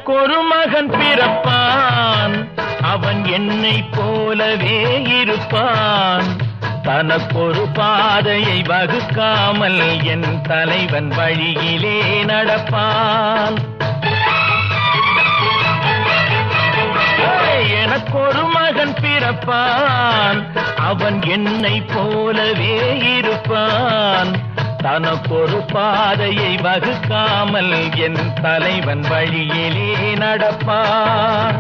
எனக்கொரு மகன் பிறப்பான், அவன் என்னை போலவே இருப்பான். தனக்கொரு பாதையை வகுக்காமல் என் தலைவன் வழியிலே நடப்பான். எனக்கொரு மகன் பிறப்பான், அவன் என்னை போலவே இருப்பான். தனக்கொரு பாதையை வகுக்காமல் என் தலைவன் வழியிலே நடப்பான்.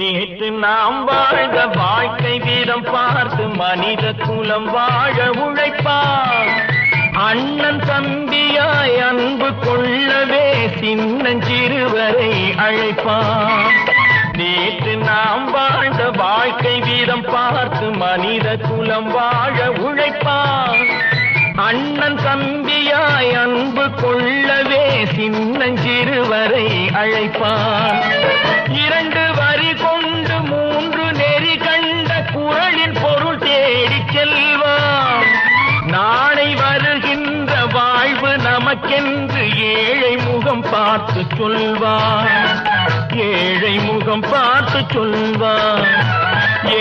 நேற்று நாம் வாழ்ந்த வாழ்க்கை வீதம் பார்த்து மனித குலம் வாழ உழைப்பான். அண்ணன் தம்பியாய் அன்பு கொள்ளவே சின்னஞ்சிறுவரை அழைப்பான். நேற்று நாம் வாழ்ந்த வாழ்க்கை வீதம் பார்த்து மனித குலம் வாழ உழைப்பான். அண்ணன் தம்பியாய் அன்பு கொள்ளவே சின்னஞ்சிறுவரை அழைப்பான். இரண்டு வரி கொண்டு மூன்று நெறி கண்ட குறளின் பொருள் தேடிச் செல்வான். நாளை வருகின்ற வாழ்வு நமக்கென்று ஏழை முகம் பார்த்து சொல்வான். ஏழை முகம் பார்த்து சொல்வான்.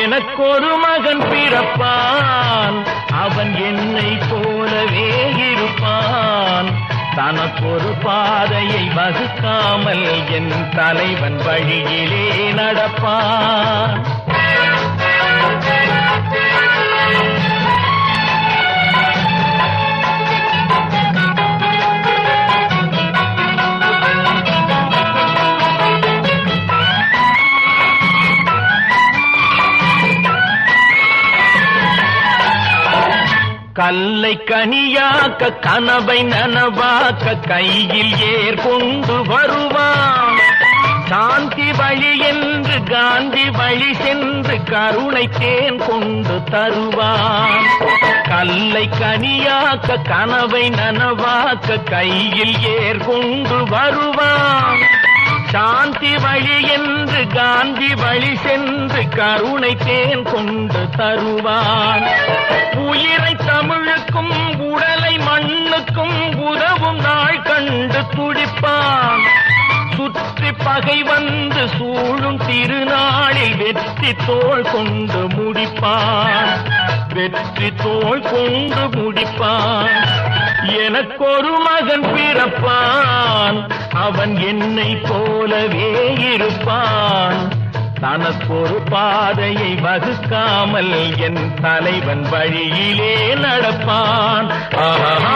எனக்கொரு மகன் பிறப்பான், அவன் என்னை போலவே இருப்பான். தனக்கொரு பாதையை வகுக்காமல் என் தலைவன் வழியிலே நடப்பான். கல்லை கனியாக்க கனவை நனவாக்க கையில் ஏற்கொண்டு வருவான். சாந்தி வழி என்று காந்தி வழி சென்று கருணை தேன் கொண்டு தருவான். கல்லை கனியாக்க கனவை நனவாக்க கையில் ஏற்கொண்டு வருவான். சாந்தி வழி என்று காந்தி வழி சென்று கருணை தேன் கொண்டு தருவான். உயிரை தமிழுக்கும் உடலை மண்ணுக்கும் உதவும் நாள் கண்டு துடிப்பான். சுற்றி பகை வந்து சூழும் திருநாளில் வெற்றி தோள் கொண்டு முடிப்பான். வெற்றி தோள் கொண்டு முடிப்பான். எனக்கொரு மகன் பிறப்பான், அவன் என்னை போலவே இருப்பான். தனக்கொரு பாதையை வகுக்காமல் என் தலைவன் வழியிலே நடப்பான். ஆஹா.